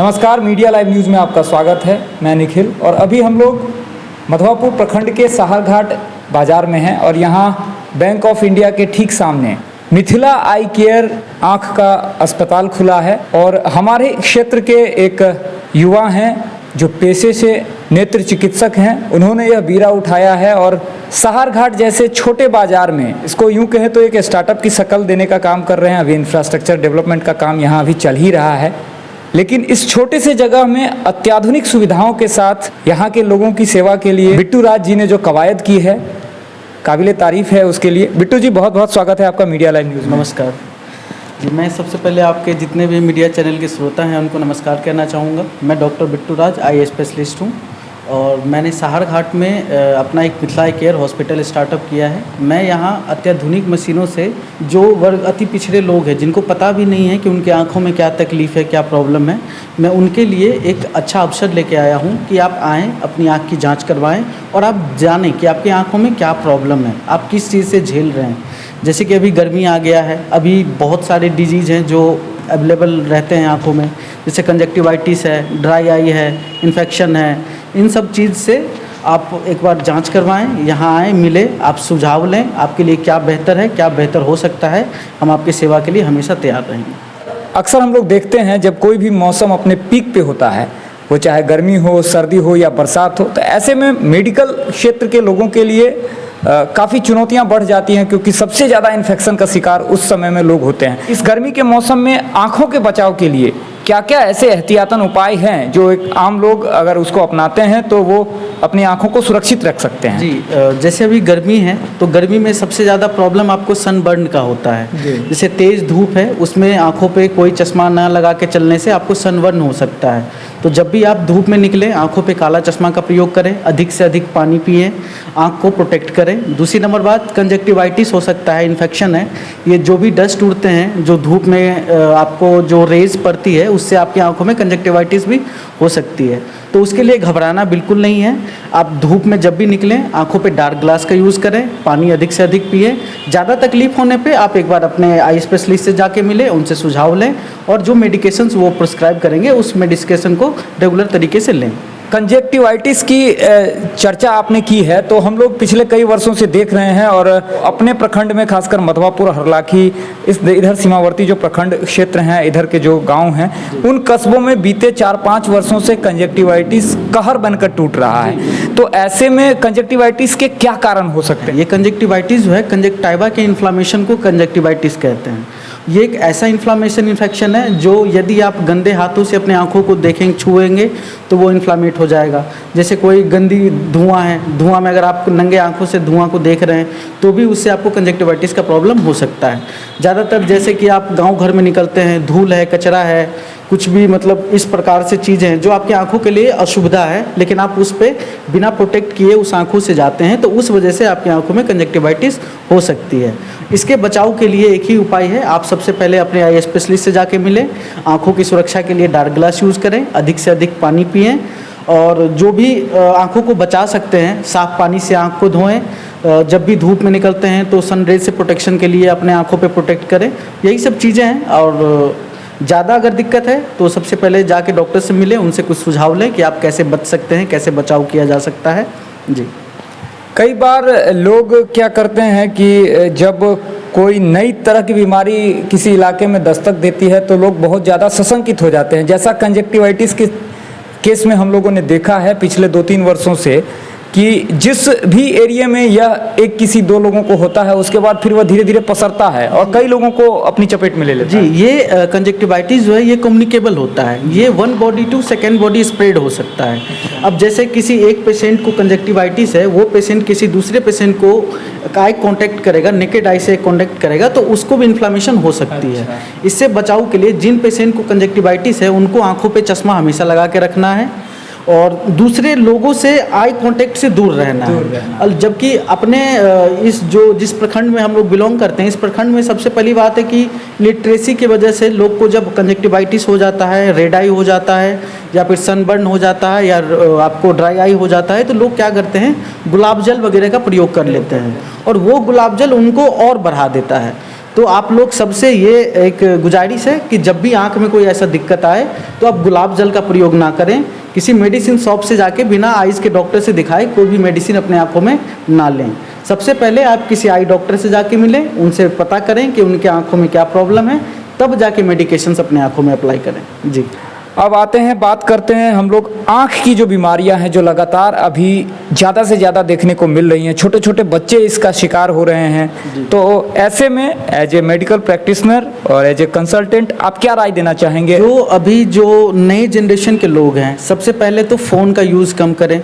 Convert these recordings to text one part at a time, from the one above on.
नमस्कार, media live news में आपका स्वागत है। मैं निखिल और अभी हम लोग मधवापुर प्रखंड के साहरघाट बाज़ार में हैं और यहाँ बैंक ऑफ इंडिया के ठीक सामने मिथिला आई केयर आँख का अस्पताल खुला है। और हमारे क्षेत्र के एक युवा हैं जो पेशे से नेत्र चिकित्सक हैं, उन्होंने यह बीड़ा उठाया है और साहरघाट जैसे छोटे बाज़ार में, इसको यूँ कहें तो एक स्टार्टअप की शक्ल देने का काम कर रहे हैं। अभी इंफ्रास्ट्रक्चर डेवलपमेंट का काम यहाँ अभी चल ही रहा है, लेकिन इस छोटे से जगह में अत्याधुनिक सुविधाओं के साथ यहाँ के लोगों की सेवा के लिए बिट्टू राज जी ने जो कवायद की है, काबिले तारीफ़ है उसके लिए। बिट्टू जी, बहुत बहुत स्वागत है आपका मीडिया लाइव न्यूज़ में। नमस्कार जी। मैं सबसे पहले आपके जितने भी मीडिया चैनल के श्रोता हैं उनको नमस्कार कहना चाहूँगा। मैं डॉक्टर बिट्टू राज, आई स्पेशलिस्ट हूँ और मैंने साहरघाट में अपना एक मिथिला आई केयर हॉस्पिटल स्टार्टअप किया है। मैं यहाँ अत्याधुनिक मशीनों से जो वर्ग अति पिछड़े लोग हैं, जिनको पता भी नहीं है कि उनके आँखों में क्या तकलीफ़ है, क्या प्रॉब्लम है, मैं उनके लिए एक अच्छा अवसर लेके आया हूँ कि आप आएँ, अपनी आँख की जाँच करवाएँ और आप जानें कि आपकी आँखों में क्या प्रॉब्लम है, आप किस चीज़ से झेल रहे हैं। जैसे कि अभी गर्मी आ गया है, अभी बहुत सारे डिजीज़ हैं जो अवेलेबल रहते हैं आँखों में, जैसे कंजक्टिवाइटिस है, ड्राई आई है, इन्फेक्शन है। इन सब चीज़ से आप एक बार जांच करवाएं, यहाँ आएँ, मिले, आप सुझाव लें, आपके लिए क्या बेहतर है, क्या बेहतर हो सकता है। हम आपकी सेवा के लिए हमेशा तैयार रहेंगे। अक्सर हम लोग देखते हैं जब कोई भी मौसम अपने पीक पे होता है, वो चाहे गर्मी हो, सर्दी हो या बरसात हो, तो ऐसे में मेडिकल क्षेत्र के लोगों के लिए काफ़ी चुनौतियां बढ़ जाती हैं, क्योंकि सबसे ज़्यादा इन्फेक्शन का शिकार उस समय में लोग होते हैं। इस गर्मी के मौसम में आँखों के बचाव के लिए क्या क्या ऐसे एहतियातन उपाय हैं जो एक आम लोग अगर उसको अपनाते हैं तो वो अपनी आँखों को सुरक्षित रख सकते हैं? जी, जैसे अभी गर्मी है तो गर्मी में सबसे ज़्यादा प्रॉब्लम आपको सनबर्न का होता है। जैसे तेज़ धूप है, उसमें आँखों पे कोई चश्मा ना लगा के चलने से आपको सनबर्न हो सकता है। तो जब भी आप धूप में निकलें, आँखों पे काला चश्मा का प्रयोग करें, अधिक से अधिक पानी पिएं, आँख को प्रोटेक्ट करें। दूसरी नंबर बात, कंजक्टिवाइटिस हो सकता है, इन्फेक्शन है। ये जो भी डस्ट उड़ते हैं, जो धूप में आपको जो रेज पड़ती है, उससे आपकी आंखों में कंजक्टिवाइटिस भी हो सकती है। तो उसके लिए घबराना बिल्कुल नहीं है। आप धूप में जब भी निकलें, आंखों पे डार्क ग्लास का यूज़ करें, पानी अधिक से अधिक पिएं। ज़्यादा तकलीफ होने पे आप एक बार अपने आई स्पेशलिस्ट से जाके मिलें, उनसे सुझाव लें और जो मेडिकेशंस वो प्रिस्क्राइब करेंगे उस मेडिकेशन को रेगुलर तरीके से लें। कंजक्टिवाइटिस की चर्चा आपने की है, तो हम लोग पिछले कई वर्षों से देख रहे हैं और अपने प्रखंड में खासकर मधवापुर, हरलाखी, इधर सीमावर्ती जो प्रखंड क्षेत्र हैं, इधर के जो गांव हैं, उन कस्बों में बीते 4-5 वर्षों से कंजक्टिवाइटिस कहर बनकर टूट रहा है। तो ऐसे में कंजक्टिवाइटिस के क्या कारण हो सकते हैं? ये कंजक्टिवाइटिस जो है, कंजक्टाइवा के इन्फ्लामेशन को कंजक्टिवाइटिस कहते हैं। ये एक ऐसा इन्फ्लामेशन इन्फेक्शन है जो यदि आप गंदे हाथों से अपने आँखों को देखेंगे, छुएंगे, तो वो इन्फ्लामेट हो जाएगा। जैसे कोई गंदी धुआं है, धुआं में अगर आप नंगे आँखों से धुआं को देख रहे हैं तो भी उससे आपको कंजक्टिवाइटिस का प्रॉब्लम हो सकता है। ज़्यादातर जैसे कि आप गांव घर में निकलते हैं, धूल है, कचरा है, कुछ भी मतलब इस प्रकार से चीज़ें हैं जो आपकी आंखों के लिए असुविधा है, लेकिन आप उस पर बिना प्रोटेक्ट किए उस आंखों से जाते हैं, तो उस वजह से आपकी आंखों में कंजक्टिवाइटिस हो सकती है। इसके बचाव के लिए एक ही उपाय है, आप सबसे पहले अपने आई स्पेशलिस्ट से जाके मिलें, आंखों की सुरक्षा के लिए डार्क ग्लास यूज़ करें, अधिक से अधिक पानी पिएँ और जो भी आंखों को बचा सकते हैं, साफ़ पानी से आँख को धोएँ। जब भी धूप में निकलते हैं तो सनरेज से प्रोटेक्शन के लिए अपने आँखों पे प्रोटेक्ट करें। यही सब चीज़ें हैं और ज़्यादा अगर दिक्कत है तो सबसे पहले जाके डॉक्टर से मिलें, उनसे कुछ सुझाव लें कि आप कैसे बच सकते हैं, कैसे बचाव किया जा सकता है। जी, कई बार लोग क्या करते हैं कि जब कोई नई तरह की बीमारी किसी इलाके में दस्तक देती है तो लोग बहुत ज़्यादा सशंकित हो जाते हैं। जैसा कंजक्टिवाइटिस के केस में हम लोगों ने देखा है पिछले 2-3 वर्षों से कि जिस भी एरिया में यह एक किसी 2 लोगों को होता है, उसके बाद फिर वह धीरे धीरे पसरता है और कई लोगों को अपनी चपेट में ले लेता है। जी, ये कंजक्टिवाइटिस जो है ये कम्युनिकेबल होता है, ये one body to second body spread हो सकता है। अब जैसे किसी एक पेशेंट को कंजक्टिवाइटिस है, वो पेशेंट किसी दूसरे पेशेंट को आई कॉन्टैक्ट करेगा, नेकेड आई से कॉन्टैक्ट करेगा, तो उसको भी इन्फ्लामेशन हो सकती है। इससे बचाव के लिए जिन पेशेंट को कंजक्टिवाइटिस है उनको आँखों पर चश्मा हमेशा लगा के रखना है और दूसरे लोगों से आई कांटेक्ट से दूर रहना है। जबकि अपने जिस प्रखंड में हम लोग बिलोंग करते हैं, इस प्रखंड में सबसे पहली बात है कि लिटरेसी की वजह से लोग को जब कंजक्टिवाइटिस हो जाता है, रेड आई हो जाता है या फिर सनबर्न हो जाता है या आपको ड्राई आई हो जाता है, तो लोग क्या करते हैं, गुलाब जल वगैरह का प्रयोग कर लेते हैं और वो गुलाब जल उनको और बढ़ा देता है। तो आप लोग सबसे ये एक गुजारिश है कि जब भी आंख में कोई ऐसा दिक्कत आए तो आप गुलाब जल का प्रयोग ना करें, किसी मेडिसिन शॉप से जाके बिना आइज़ के डॉक्टर से दिखाए कोई भी मेडिसिन अपने आंखों में ना लें। सबसे पहले आप किसी आई डॉक्टर से जाके मिलें, उनसे पता करें कि उनके आंखों में क्या प्रॉब्लम है, तब जाके मेडिकेशंस अपने आंखों में अप्लाई करें। जी, अब आते हैं, बात करते हैं हम लोग आँख की जो बीमारियां हैं जो लगातार अभी ज़्यादा से ज़्यादा देखने को मिल रही हैं, छोटे छोटे बच्चे इसका शिकार हो रहे हैं। तो ऐसे में एज ए मेडिकल प्रैक्टिशनर और एज ए कंसल्टेंट आप क्या राय देना चाहेंगे? जो अभी जो नए जनरेशन के लोग हैं, सबसे पहले तो फ़ोन का यूज़ कम करें।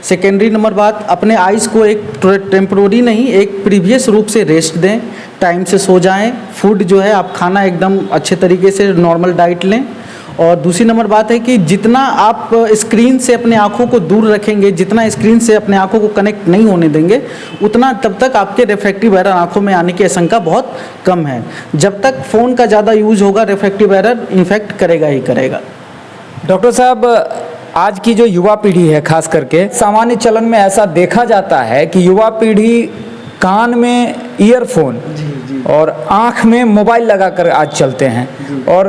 सेकेंडरी नंबर बात, अपने आइज़ को एक टेम्प्रोरी नहीं, एक प्रीवियस रूप से रेस्ट दें, टाइम से सो जाएं, फूड जो है आप खाना एकदम अच्छे तरीके से नॉर्मल डाइट लें। और दूसरी नंबर बात है कि जितना आप स्क्रीन से अपने आँखों को दूर रखेंगे, जितना स्क्रीन से अपने आँखों को कनेक्ट नहीं होने देंगे, उतना तब तक आपके रिफ्रैक्टिव एरर आँखों में आने की आशंका बहुत कम है। जब तक फ़ोन का ज़्यादा यूज़ होगा, रिफ्रैक्टिव एरर इन्फेक्ट करेगा ही करेगा। डॉक्टर साहब, आज की जो युवा पीढ़ी है, खास करके सामान्य चलन में ऐसा देखा जाता है कि युवा पीढ़ी कान में ईयरफोन और आँख में मोबाइल लगाकर आज चलते हैं और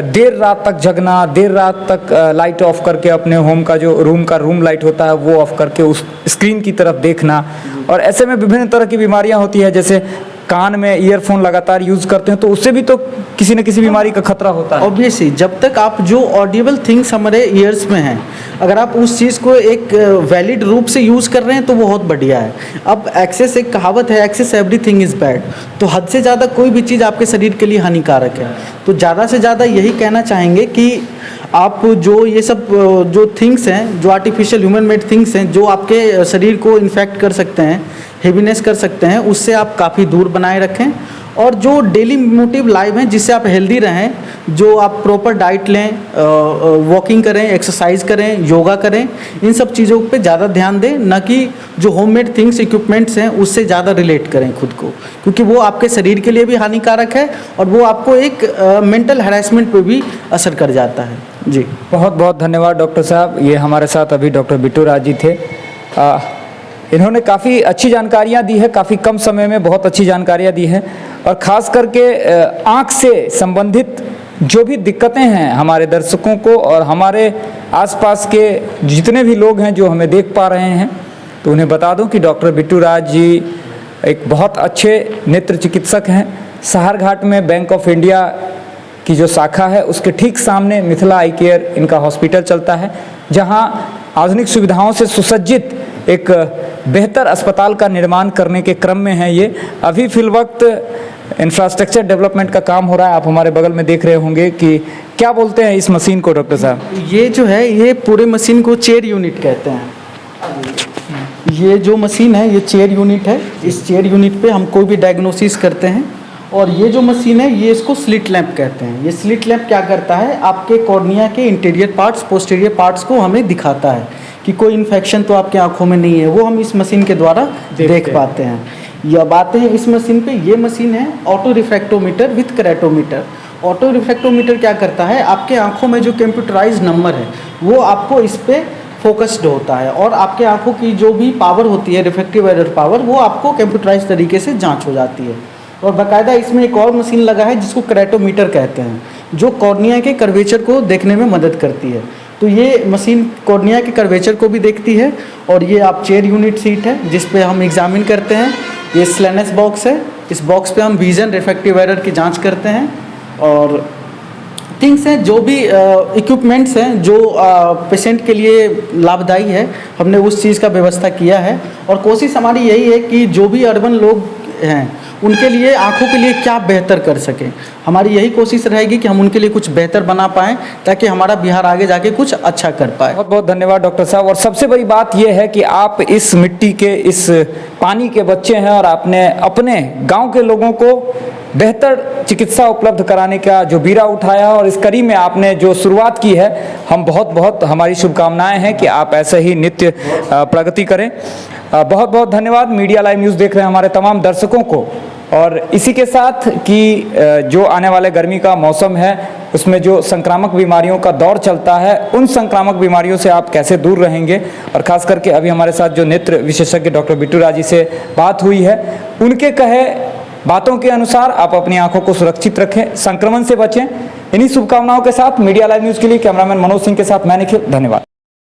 देर रात तक जगना, देर रात तक लाइट ऑफ करके अपने होम का जो रूम लाइट होता है वो ऑफ करके उस स्क्रीन की तरफ देखना, और ऐसे में विभिन्न तरह की बीमारियां होती है। जैसे कान में ईयरफोन लगातार यूज़ करते हैं तो उससे भी तो किसी न किसी बीमारी का खतरा होता है। ऑब्वियसली, जब तक आप जो ऑडिबल थिंग्स हमारे ईयर्स में हैं, अगर आप उस चीज़ को एक वैलिड रूप से यूज़ कर रहे हैं तो बहुत बढ़िया है। अब एक्सेस, एक कहावत है, एक्सेस एवरीथिंग इज़ बैड। तो हद से ज़्यादा कोई भी चीज़ आपके शरीर के लिए हानिकारक है। तो ज़्यादा से ज़्यादा यही कहना चाहेंगे कि आप जो ये सब जो थिंग्स हैं, जो आर्टिफिशियल ह्यूमन मेड थिंग्स हैं, जो आपके शरीर को इन्फेक्ट कर सकते हैं, हेवीनेस कर सकते हैं, उससे आप काफ़ी दूर बनाए रखें। और जो डेली मोटिव लाइफ है, जिससे आप हेल्दी रहें, जो आप प्रॉपर डाइट लें, वॉकिंग करें, एक्सरसाइज करें, योगा करें, इन सब चीज़ों पे ज़्यादा ध्यान दें, न कि जो होममेड थिंग्स, इक्विपमेंट्स हैं उससे ज़्यादा रिलेट करें खुद को, क्योंकि वो आपके शरीर के लिए भी हानिकारक है और वो आपको एक मेंटल हैरेसमेंट पे भी असर कर जाता है। जी, बहुत बहुत धन्यवाद डॉक्टर साहब। ये हमारे साथ अभी डॉक्टर बिट्टू राज जी थे। इन्होंने काफ़ी अच्छी जानकारियाँ दी है, काफ़ी कम समय में बहुत अच्छी जानकारियाँ दी हैं, और ख़ास करके आँख से संबंधित जो भी दिक्कतें हैं हमारे दर्शकों को और हमारे आसपास के जितने भी लोग हैं जो हमें देख पा रहे हैं, तो उन्हें बता दूं कि डॉक्टर बिट्टू राज जी एक बहुत अच्छे नेत्र चिकित्सक हैं। सहारघाट में बैंक ऑफ इंडिया की जो शाखा है उसके ठीक सामने मिथिला आई केयर इनका हॉस्पिटल चलता है, जहां आधुनिक सुविधाओं से सुसज्जित एक बेहतर अस्पताल का निर्माण करने के क्रम में है। ये अभी फिलवक्त इंफ्रास्ट्रक्चर डेवलपमेंट का काम हो रहा है। आप हमारे बगल में देख रहे होंगे कि क्या बोलते हैं इस मशीन को डॉक्टर साहब? ये जो है, ये पूरे मशीन को चेयर यूनिट कहते हैं। ये जो मशीन है ये चेयर यूनिट है। इस चेयर यूनिट पे हम कोई भी डायग्नोसिस करते हैं। और ये जो मशीन है ये इसको स्लिट लैंप कहते हैं। ये स्लिट लैंप क्या करता है, आपके कॉर्निया के इंटीरियर पार्ट्स, पोस्टीरियर पार्ट्स को हमें दिखाता है कि कोई इन्फेक्शन तो आपके आंखों में नहीं है, वो हम इस मशीन के द्वारा देख पाते हैं। ये बातें हैं इस मशीन पे। ये मशीन है auto refractometer with keratometer. Auto refractometer क्या करता है, आपके आंखों में जो कंप्यूटराइज्ड नंबर है वो आपको इस पे फोकस्ड होता है, और आपके आंखों की जो भी पावर होती है, रिफ्रैक्टिव एरर पावर, वो आपको कंप्यूटराइज्ड तरीके से जांच हो जाती है। और बाकायदा इसमें एक और मशीन लगा है जिसको कैरेटोमीटर कहते हैं, जो कॉर्निया के कर्वेचर को देखने में मदद करती है। तो ये मशीन कॉर्निया के कर्वेचर को भी देखती है। और ये आप चेयर यूनिट सीट है जिस पे हम एग्जामिन करते हैं। ये स्लेनेस बॉक्स है, इस बॉक्स पे हम विजन, रिफ्रैक्टिव एरर की जांच करते हैं। और थिंग्स हैं, जो भी इक्विपमेंट्स हैं जो पेशेंट के लिए लाभदायी है, हमने उस चीज़ का व्यवस्था किया है। और कोशिश हमारी यही है कि जो भी अर्बन लोग हैं उनके लिए, आँखों के लिए क्या बेहतर कर सकें, हमारी यही कोशिश रहेगी कि हम उनके लिए कुछ बेहतर बना पाएँ, ताकि हमारा बिहार आगे जाके कुछ अच्छा कर पाए। बहुत बहुत धन्यवाद डॉक्टर साहब। और सबसे बड़ी बात यह है कि आप इस मिट्टी के, इस पानी के बच्चे हैं और आपने अपने गांव के लोगों को बेहतर चिकित्सा उपलब्ध कराने का जो बीड़ा उठाया, और इस कड़ी में आपने जो शुरुआत की है, हम बहुत बहुत, हमारी शुभकामनाएं हैं कि आप ऐसे ही नित्य प्रगति करें। बहुत बहुत धन्यवाद मीडिया लाइव न्यूज़ देख रहे हैं हमारे तमाम दर्शकों को। और इसी के साथ कि जो आने वाले गर्मी का मौसम है उसमें जो संक्रामक बीमारियों का दौर चलता है, उन संक्रामक बीमारियों से आप कैसे दूर रहेंगे, और ख़ास करके अभी हमारे साथ जो नेत्र विशेषज्ञ डॉक्टर बिट्टू राज जी से बात हुई है, उनके कहे बातों के अनुसार आप अपनी आंखों को सुरक्षित रखें, संक्रमण से बचें। इन्हीं शुभकामनाओं के साथ मीडिया लाइव न्यूज़ के लिए कैमरामैन मनोज सिंह के साथ मैं निखिल, धन्यवाद।